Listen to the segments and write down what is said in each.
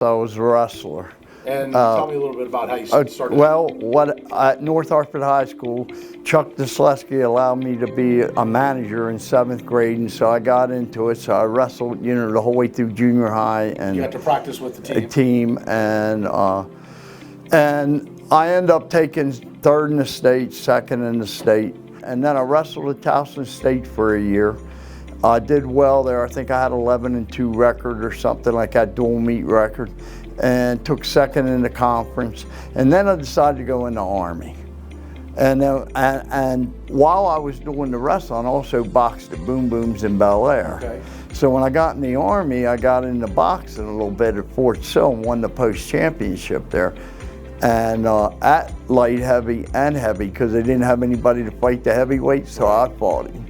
I was a wrestler. And tell me a little bit about how you started. Well, at North Harford High School, Chuck Dusleski allowed me to be a manager in 7th grade, and so I got into it. So I wrestled, the whole way through junior high, and you had to practice with the team. And I ended up taking 3rd in the state, 2nd in the state, and then I wrestled at Towson State for a year. I did well there. I think I had 11-2 record or something like that, dual meet record, and took 2nd in the conference. And then I decided to go in the Army. And while I was doing the wrestling, I also boxed at Boom Booms in Bel Air. Okay. So when I got in the Army, I got into boxing a little bit at Fort Sill and won the post championship there. And at light heavy and heavy, because they didn't have anybody to fight the heavyweights, so I fought him.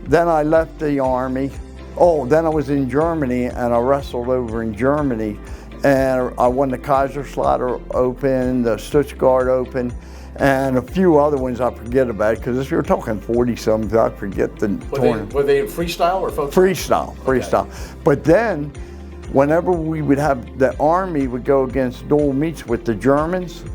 Then I left the Army. Then I was in Germany, and I wrestled over in Germany, and I won the Kaiserslautern Open, the Stuttgart Open, and a few other ones I forget about, because if you're talking 40-something, I forget the tournament. Were they freestyle or folk? Freestyle. Okay. But then, whenever we would have, the Army would go against dual meets with the Germans,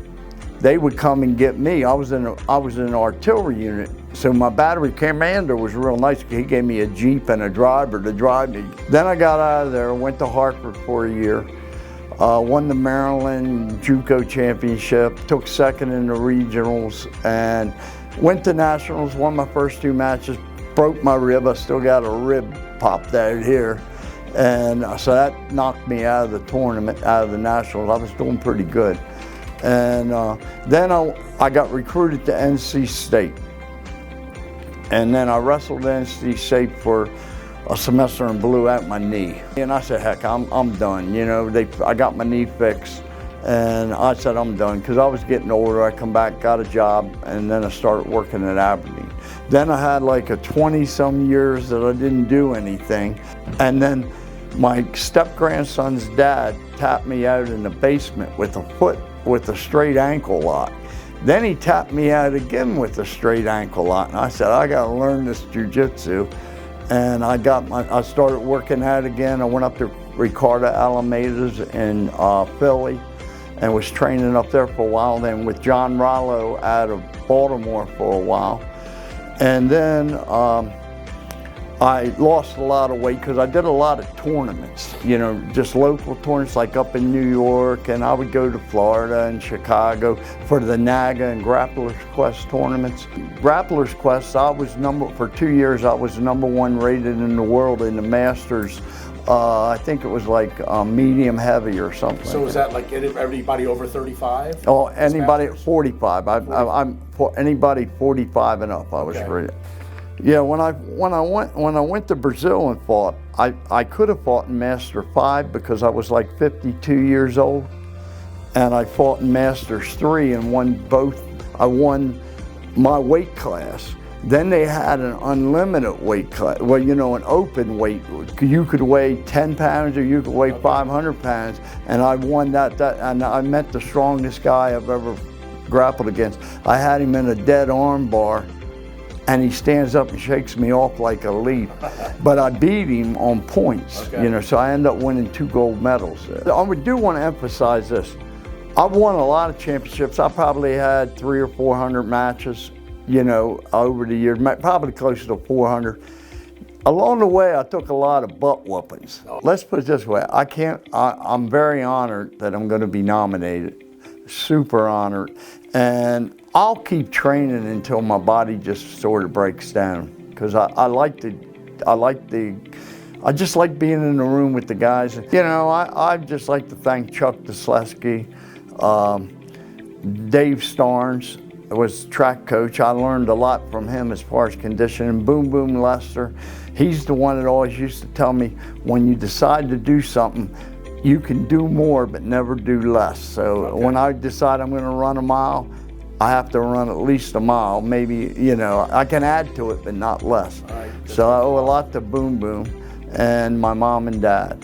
they would come and get me. I was in an artillery unit, so my battery commander was real nice. He gave me a Jeep and a driver to drive me. Then I got out of there, went to Hartford for a year, won the Maryland JUCO championship, took 2nd in the regionals, and went to nationals, won my first 2 matches, broke my rib. I still got a rib popped out here. And so that knocked me out of the tournament, out of the nationals. I was doing pretty good. And then I got recruited to NC State. And then I wrestled at NC State for a semester and blew out my knee. And I said, heck, I'm done. I got my knee fixed. And I said, I'm done, because I was getting older. I come back, got a job, and then I started working at Aberdeen. Then I had like a 20-some years that I didn't do anything. And then my step-grandson's dad tapped me out in the basement with a straight ankle lock. Then he tapped me out again with a straight ankle lock. And I said, I gotta learn this jiu-jitsu. And I started working out again. I went up to Ricardo Alameda's in Philly and was training up there for a while, then with John Rollo out of Baltimore for a while. And then I lost a lot of weight because I did a lot of tournaments, just local tournaments like up in New York, and I would go to Florida and Chicago for the NAGA and Grappler's Quest tournaments. Grappler's Quest, for 2 years, I was #1 rated in the world in the Masters. I think it was like medium heavy or something. So is that like everybody over 35? Oh, anybody at 45. I'm for anybody 45 and up. I was rated. Yeah, when I went to Brazil and fought, I could have fought in Master 5 because I was like 52 years old, and I fought in Masters 3 and won both. I won my weight class. Then they had an unlimited weight class. Well, an open weight. You could weigh 10 pounds or you could weigh 500 pounds, and I won that. And I met the strongest guy I've ever grappled against. I had him in a dead arm bar, and he stands up and shakes me off like a leaf. But I beat him on points, so I ended up winning 2 gold medals. I do want to emphasize this. I've won a lot of championships. I probably had 300 or 400 matches, over the years, probably closer to 400. Along the way, I took a lot of butt whoopings. Let's put it this way, I'm very honored that I'm gonna be nominated, super honored. And I'll keep training until my body just sort of breaks down, because I just like being in the room with the guys. I'd just like to thank Chuck Dusleski, Dave Starnes was track coach. I learned a lot from him as far as conditioning. Boom Boom Lester, he's the one that always used to tell me, when you decide to do something, you can do more but never do less. So when I decide I'm going to run a mile, I have to run at least a mile. Maybe, I can add to it, but not less. So I owe a lot to Boom Boom and my mom and dad.